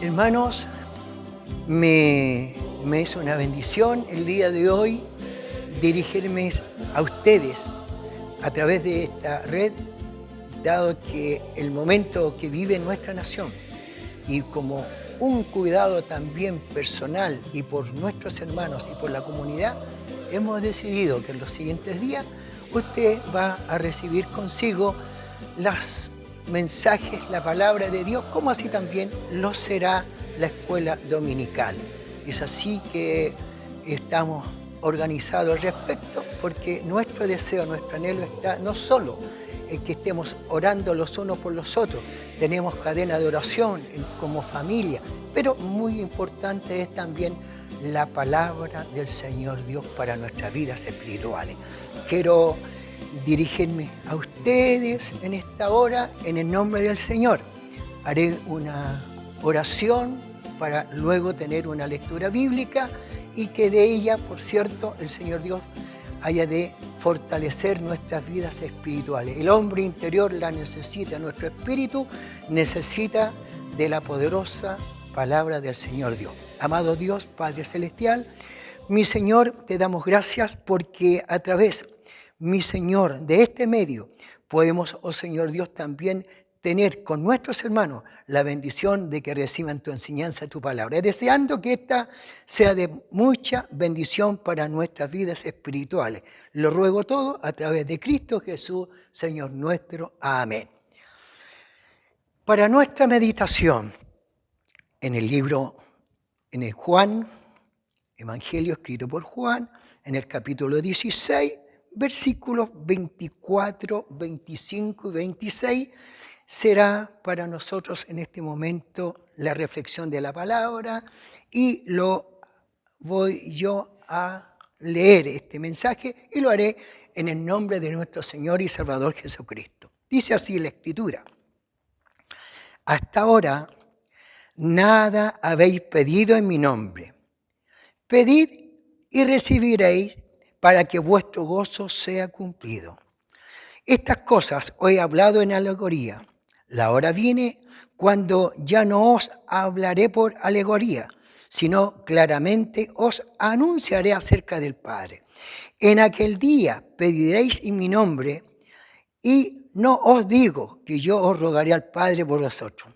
Hermanos, me es una bendición el día de hoy dirigirme a ustedes a través de esta red, dado que el momento que vive nuestra nación y como un cuidado también personal y por nuestros hermanos y por la comunidad, hemos decidido que en los siguientes días usted va a recibir consigo los mensajes, la palabra de Dios, como así también lo será la escuela dominical. Es así que estamos organizados al respecto, porque nuestro deseo, nuestro anhelo está no solo en que estemos orando los unos por los otros, tenemos cadena de oración como familia, pero muy importante es también la palabra del Señor Dios para nuestras vidas espirituales. Quiero dirigirme a ustedes en esta hora en el nombre del Señor. Haré una oración para luego tener una lectura bíblica y que de ella, por cierto, el Señor Dios haya de fortalecer nuestras vidas espirituales. El hombre interior la necesita, nuestro espíritu necesita de la poderosa palabra del Señor Dios. Amado Dios, Padre Celestial, mi Señor, te damos gracias porque a través, mi Señor, de este medio podemos, oh Señor Dios, también tener con nuestros hermanos la bendición de que reciban tu enseñanza, tu palabra, deseando que esta sea de mucha bendición para nuestras vidas espirituales. Lo ruego todo a través de Cristo Jesús, Señor nuestro. Amén. Para nuestra meditación en el libro, en el Juan, Evangelio escrito por Juan, en el capítulo 16, versículos 24, 25 y 26, será para nosotros en este momento la reflexión de la palabra y lo voy yo a leer este mensaje y lo haré en el nombre de nuestro Señor y Salvador Jesucristo. Dice así la Escritura: hasta ahora nada habéis pedido en mi nombre. Pedid y recibiréis para que vuestro gozo sea cumplido. Estas cosas os he hablado en alegoría. La hora viene cuando ya no os hablaré por alegoría, sino claramente os anunciaré acerca del Padre. En aquel día pediréis en mi nombre y no os digo que yo os rogaré al Padre por vosotros.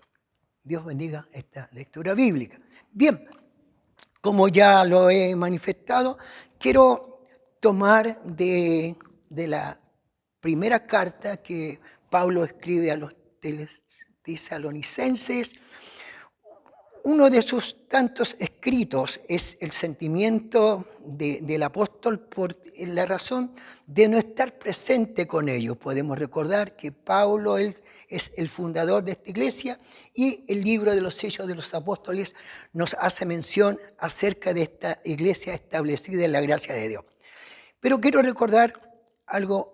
Dios bendiga esta lectura bíblica. Bien, como ya lo he manifestado, quiero tomar de la primera carta que Pablo escribe a los tesalonicenses. Uno de sus tantos escritos es el sentimiento del apóstol por la razón de no estar presente con ellos. Podemos recordar que Pablo él es el fundador de esta iglesia y el libro de los Hechos de los Apóstoles nos hace mención acerca de esta iglesia establecida en la gracia de Dios. Pero quiero recordar algo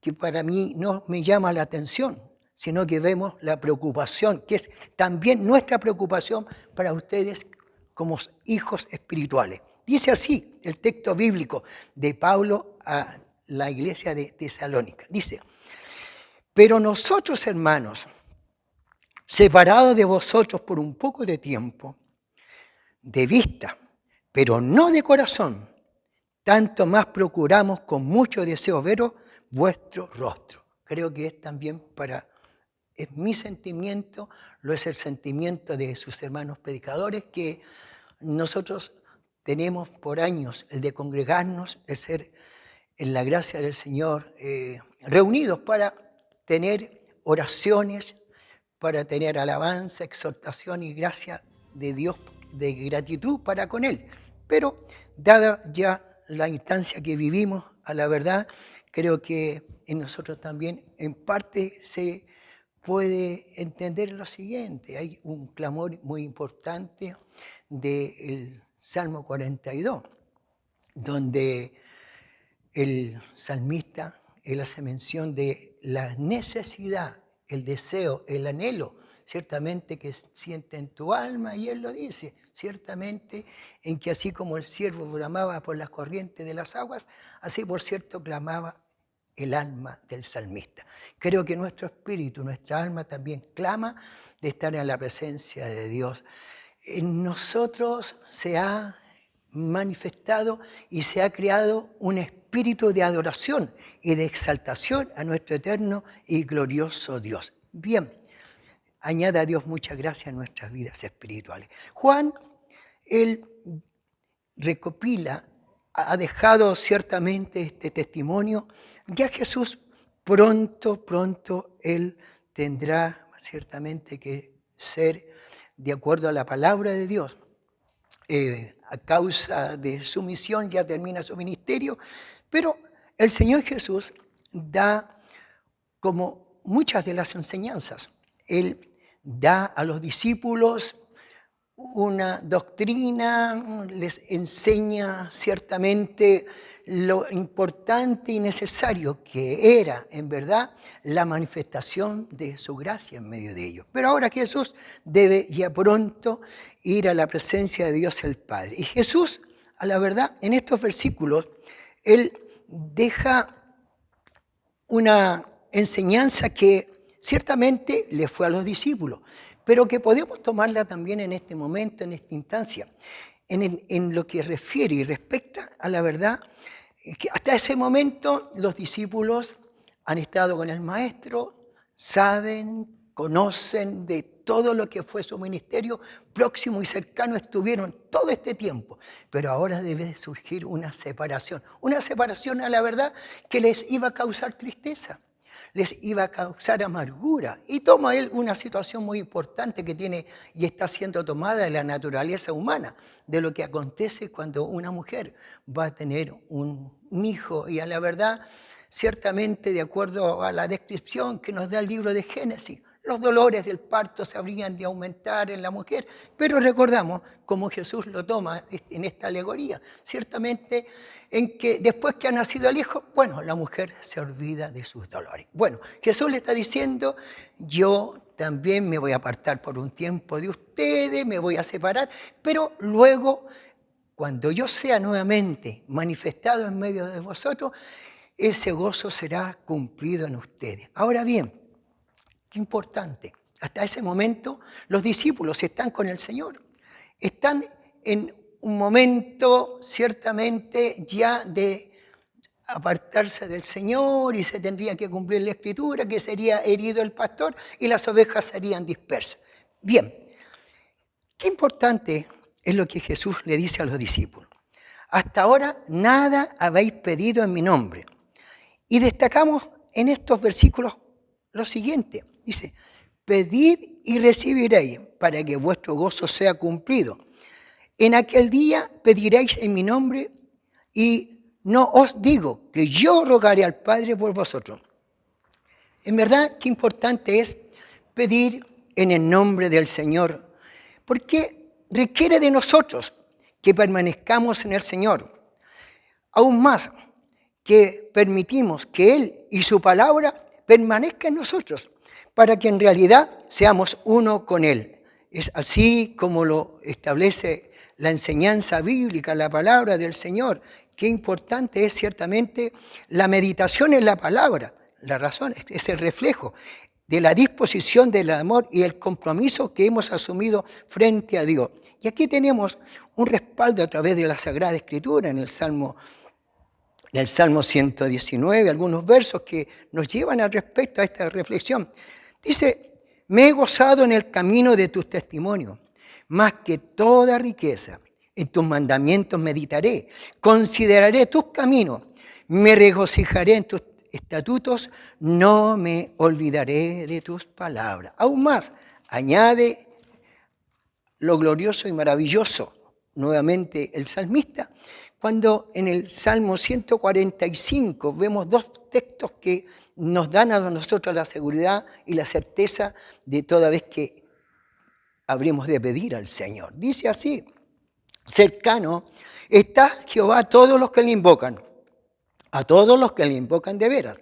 que para mí no me llama la atención, sino que vemos la preocupación, que es también nuestra preocupación para ustedes como hijos espirituales. Dice así el texto bíblico de Pablo a la iglesia de Tesalónica. Dice: pero nosotros, hermanos, separados de vosotros por un poco de tiempo, de vista, pero no de corazón, tanto más procuramos con mucho deseo veros vuestro rostro. Creo que es también es mi sentimiento, lo es el sentimiento de sus hermanos predicadores, que nosotros tenemos por años el de congregarnos, el ser en la gracia del Señor reunidos para tener oraciones, para tener alabanza, exhortación y gracia de Dios, de gratitud para con Él. Pero dada ya la instancia que vivimos, a la verdad, creo que en nosotros también en parte se puede entender lo siguiente. Hay un clamor muy importante del Salmo 42, donde el salmista él hace mención de la necesidad, el deseo, el anhelo, ciertamente que siente en tu alma, y él lo dice, ciertamente en que así como el ciervo bramaba por las corrientes de las aguas, así por cierto clamaba el alma del salmista. Creo que nuestro espíritu, nuestra alma también clama de estar en la presencia de Dios. en nosotros se ha manifestado y se ha creado un espíritu de adoración y de exaltación a nuestro eterno y glorioso Dios. Bien, añada a Dios muchas gracias en nuestras vidas espirituales. Juan, él recopila, ha dejado ciertamente este testimonio. Ya Jesús pronto él tendrá ciertamente que ser de acuerdo a la palabra de Dios. A causa de su misión ya termina su ministerio, pero el Señor Jesús da como muchas de las enseñanzas. Él da a los discípulos una doctrina, les enseña ciertamente lo importante y necesario que era, en verdad, la manifestación de su gracia en medio de ellos. Pero ahora Jesús debe ya pronto ir a la presencia de Dios el Padre. Y Jesús, a la verdad, en estos versículos, Él deja una enseñanza que ciertamente le fue a los discípulos, pero que podemos tomarla también en este momento, en esta instancia, en lo que refiere y respecta a la verdad, que hasta ese momento los discípulos han estado con el Maestro, saben, conocen de todo lo que fue su ministerio, próximo y cercano estuvieron todo este tiempo, pero ahora debe surgir una separación a la verdad que les iba a causar tristeza, les iba a causar amargura. Y toma él una situación muy importante que tiene y está siendo tomada de la naturaleza humana, de lo que acontece cuando una mujer va a tener un hijo. Y a la verdad, ciertamente, de acuerdo a la descripción que nos da el libro de Génesis, los dolores del parto se habrían de aumentar en la mujer, pero recordamos cómo Jesús lo toma en esta alegoría, ciertamente en que después que ha nacido el hijo, bueno, la mujer se olvida de sus dolores. Bueno, Jesús le está diciendo, yo también me voy a apartar por un tiempo de ustedes, me voy a separar, pero luego, cuando yo sea nuevamente manifestado en medio de vosotros, ese gozo será cumplido en ustedes. Ahora bien, importante. Hasta ese momento los discípulos están con el Señor. Están en un momento ciertamente ya de apartarse del Señor y se tendría que cumplir la Escritura, que sería herido el pastor y las ovejas serían dispersas. Bien, qué importante es lo que Jesús le dice a los discípulos. Hasta ahora nada habéis pedido en mi nombre. Y destacamos en estos versículos lo siguiente. Dice, pedid y recibiréis para que vuestro gozo sea cumplido. En aquel día pediréis en mi nombre y no os digo que yo rogaré al Padre por vosotros. En verdad, qué importante es pedir en el nombre del Señor, porque requiere de nosotros que permanezcamos en el Señor. Aún más, que permitimos que Él y su palabra permanezcan en nosotros, para que en realidad seamos uno con Él. Es así como lo establece la enseñanza bíblica, la palabra del Señor. Qué importante es ciertamente la meditación en la palabra. La razón es el reflejo de la disposición del amor y el compromiso que hemos asumido frente a Dios. Y aquí tenemos un respaldo a través de la Sagrada Escritura en el Salmo 119, algunos versos que nos llevan al respecto a esta reflexión. Dice, me he gozado en el camino de tus testimonios, más que toda riqueza. En tus mandamientos meditaré, consideraré tus caminos, me regocijaré en tus estatutos, no me olvidaré de tus palabras. Aún más, añade lo glorioso y maravilloso, nuevamente el salmista, cuando en el Salmo 145 vemos dos textos que nos dan a nosotros la seguridad y la certeza de toda vez que habremos de pedir al Señor. Dice así, cercano está Jehová a todos los que le invocan, a todos los que le invocan de veras.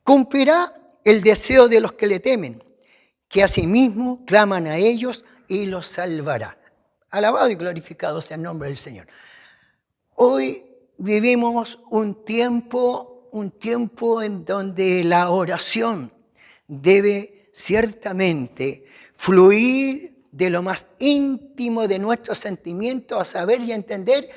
Cumplirá el deseo de los que le temen, que asimismo claman a ellos y los salvará. Alabado y glorificado sea el nombre del Señor. Hoy vivimos un tiempo en donde la oración debe ciertamente fluir de lo más íntimo de nuestros sentimientos, a saber y a entender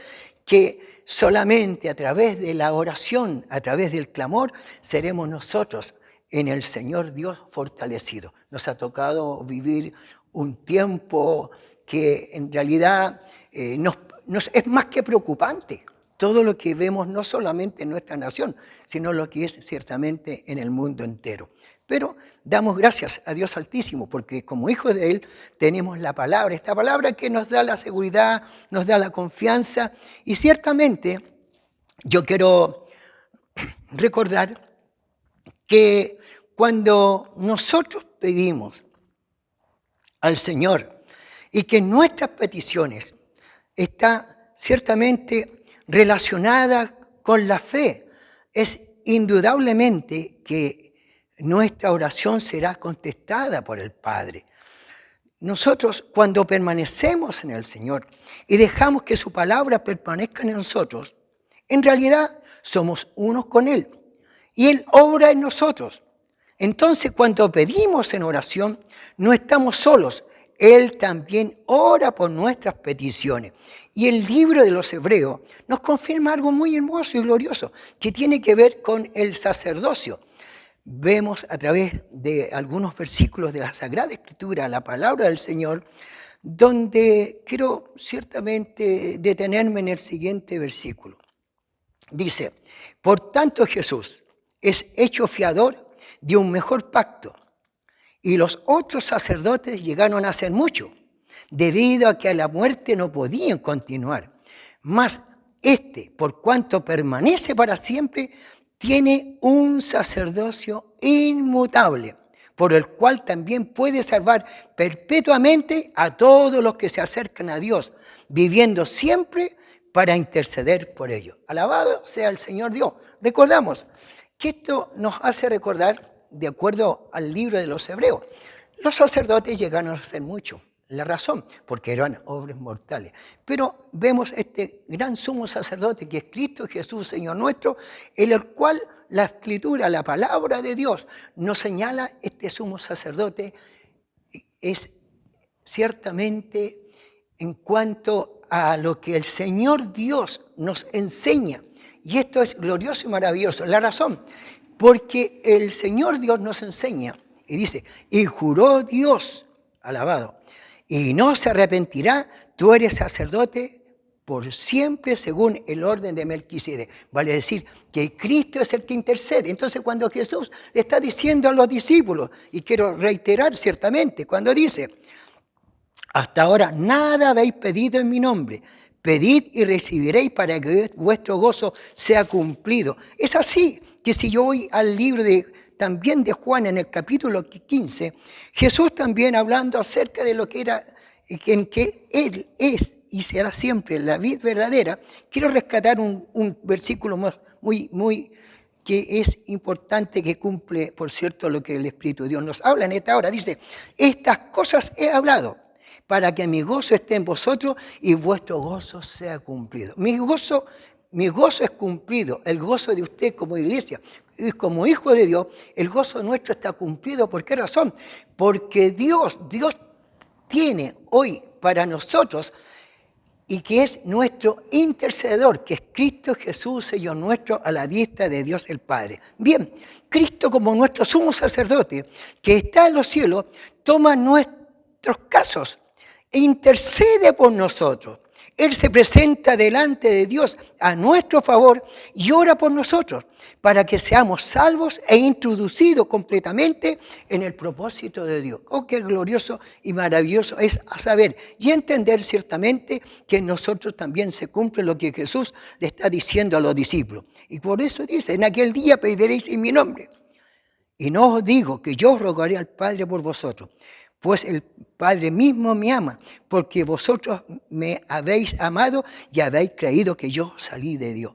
que solamente a través de la oración, a través del clamor, seremos nosotros en el Señor Dios fortalecidos. Nos ha tocado vivir un tiempo que en realidad nos es más que preocupante. Todo lo que vemos no solamente en nuestra nación, sino lo que es ciertamente en el mundo entero. Pero damos gracias a Dios Altísimo, porque como hijos de Él tenemos la palabra, esta palabra que nos da la seguridad, nos da la confianza. Y ciertamente yo quiero recordar que cuando nosotros pedimos al Señor y que nuestras peticiones están ciertamente relacionadas con la fe, es indudablemente que nuestra oración será contestada por el Padre. Nosotros, cuando permanecemos en el Señor y dejamos que su palabra permanezca en nosotros, en realidad somos unos con Él y Él obra en nosotros. Entonces, cuando pedimos en oración, no estamos solos. Él también ora por nuestras peticiones. Y el libro de los Hebreos nos confirma algo muy hermoso y glorioso que tiene que ver con el sacerdocio. Vemos a través de algunos versículos de la Sagrada Escritura, la palabra del Señor, donde quiero ciertamente detenerme en el siguiente versículo. Dice, por tanto Jesús es hecho fiador de un mejor pacto, y los otros sacerdotes llegaron a ser muchos, debido a que a la muerte no podían continuar. Mas este, por cuanto permanece para siempre, tiene un sacerdocio inmutable, por el cual también puede salvar perpetuamente a todos los que se acercan a Dios, viviendo siempre para interceder por ellos. Alabado sea el Señor Dios. Recordamos que esto nos hace recordar, de acuerdo al libro de los Hebreos, los sacerdotes llegaron a ser muchos. La razón, porque eran hombres mortales. Pero vemos este gran sumo sacerdote que es Cristo Jesús, Señor nuestro, en el cual la Escritura, la palabra de Dios, nos señala este sumo sacerdote es ciertamente en cuanto a lo que el Señor Dios nos enseña. Y esto es glorioso y maravilloso. La razón, porque el Señor Dios nos enseña y dice, y juró Dios, alabado, y no se arrepentirá, tú eres sacerdote por siempre según el orden de Melquisedec. Vale decir que Cristo es el que intercede. Entonces cuando Jesús le está diciendo a los discípulos, y quiero reiterar ciertamente, cuando dice, hasta ahora nada habéis pedido en mi nombre, pedid y recibiréis para que vuestro gozo sea cumplido. Es así que si yo voy al libro también de Juan en el capítulo 15, Jesús también hablando acerca de lo que era, en que Él es y será siempre la vid verdadera, quiero rescatar un versículo muy que es importante, que cumple, por cierto, lo que el Espíritu de Dios nos habla en esta hora. Dice, estas cosas he hablado para que mi gozo esté en vosotros y vuestro gozo sea cumplido. Mi gozo es cumplido, el gozo de usted como iglesia y como hijo de Dios, el gozo nuestro está cumplido. ¿Por qué razón? Porque Dios tiene hoy para nosotros, y que es nuestro intercedor, que es Cristo Jesús, Señor nuestro, a la diestra de Dios el Padre. Bien, Cristo como nuestro sumo sacerdote, que está en los cielos, toma nuestros casos e intercede por nosotros. Él se presenta delante de Dios a nuestro favor y ora por nosotros para que seamos salvos e introducidos completamente en el propósito de Dios. Oh, qué glorioso y maravilloso es a saber y entender ciertamente que en nosotros también se cumple lo que Jesús le está diciendo a los discípulos. Y por eso dice, en aquel día pediréis en mi nombre. Y no os digo que yo os rogaré al Padre por vosotros, pues el Padre mismo me ama, porque vosotros me habéis amado y habéis creído que yo salí de Dios.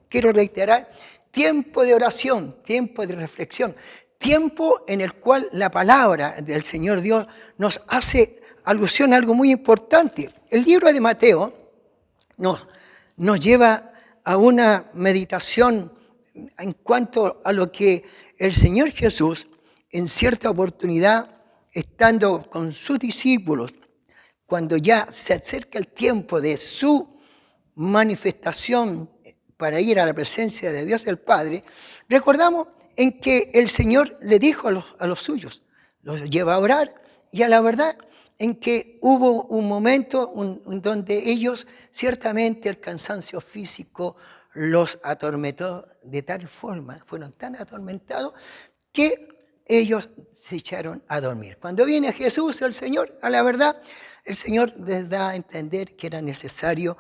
Quiero reiterar, tiempo de oración, tiempo de reflexión, tiempo en el cual la palabra del Señor Dios nos hace alusión a algo muy importante. El libro de Mateo nos lleva a una meditación en cuanto a lo que el Señor Jesús en cierta oportunidad estando con sus discípulos, cuando ya se acerca el tiempo de su manifestación para ir a la presencia de Dios el Padre, recordamos en que el Señor le dijo a los suyos, los lleva a orar, y a la verdad en que hubo un momento donde ellos, ciertamente el cansancio físico los atormentó de tal forma, fueron tan atormentados, que ellos se echaron a dormir. Cuando viene Jesús, el Señor, a la verdad, el Señor les da a entender que era necesario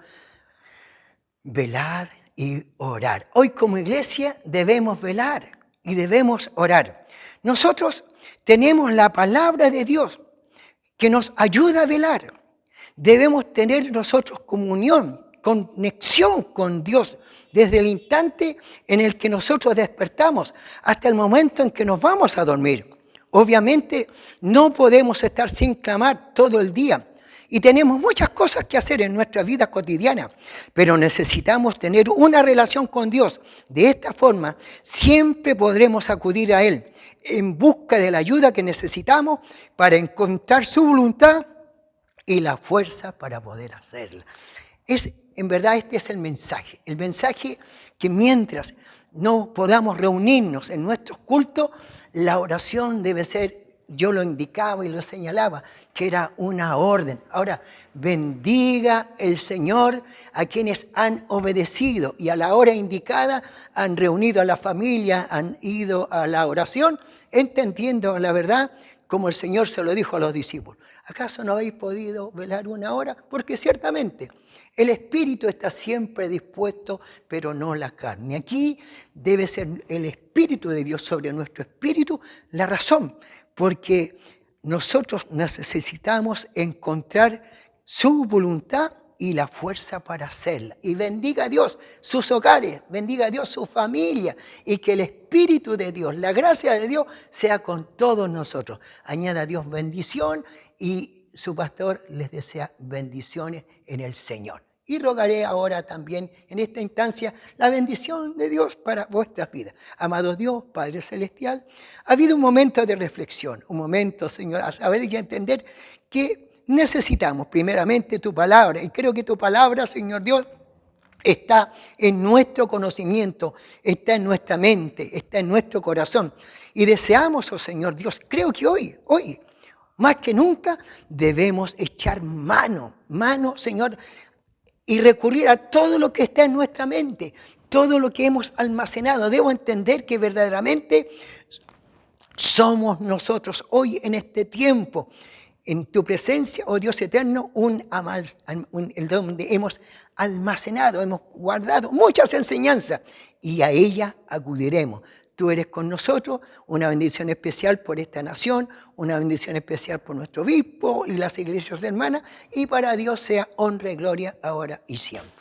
velar y orar. Hoy como iglesia debemos velar y debemos orar. Nosotros tenemos la palabra de Dios que nos ayuda a velar. Debemos tener nosotros comunión, conexión con Dios desde el instante en el que nosotros despertamos hasta el momento en que nos vamos a dormir. Obviamente no podemos estar sin clamar todo el día y tenemos muchas cosas que hacer en nuestra vida cotidiana, pero necesitamos tener una relación con Dios. De esta forma siempre podremos acudir a Él en busca de la ayuda que necesitamos para encontrar su voluntad y la fuerza para poder hacerla. En verdad este es el mensaje que mientras no podamos reunirnos en nuestros cultos, la oración debe ser, yo lo indicaba y lo señalaba, que era una orden. Ahora, bendiga el Señor a quienes han obedecido y a la hora indicada han reunido a la familia, han ido a la oración, entendiendo la verdad como el Señor se lo dijo a los discípulos. ¿Acaso no habéis podido velar una hora? Porque ciertamente el espíritu está siempre dispuesto, pero no la carne. Aquí debe ser el Espíritu de Dios sobre nuestro espíritu la razón, porque nosotros necesitamos encontrar su voluntad y la fuerza para hacerla. Y bendiga a Dios sus hogares, bendiga a Dios su familia, y que el Espíritu de Dios, la gracia de Dios, sea con todos nosotros. Añada a Dios bendición y su pastor les desea bendiciones en el Señor. Y rogaré ahora también en esta instancia la bendición de Dios para vuestras vidas. Amado Dios, Padre Celestial, ha habido un momento de reflexión, un momento, Señor, a saber y a entender que necesitamos primeramente tu palabra. Y creo que tu palabra, Señor Dios, está en nuestro conocimiento, está en nuestra mente, está en nuestro corazón. Y deseamos, oh Señor Dios, creo que hoy, más que nunca, debemos echar mano, Señor, y recurrir a todo lo que está en nuestra mente, todo lo que hemos almacenado. Debo entender que verdaderamente somos nosotros hoy en este tiempo, en tu presencia, oh Dios eterno, donde hemos almacenado, hemos guardado muchas enseñanzas y a ella acudiremos. Tú eres con nosotros, una bendición especial por esta nación, una bendición especial por nuestro obispo y las iglesias hermanas, y para Dios sea honra y gloria ahora y siempre.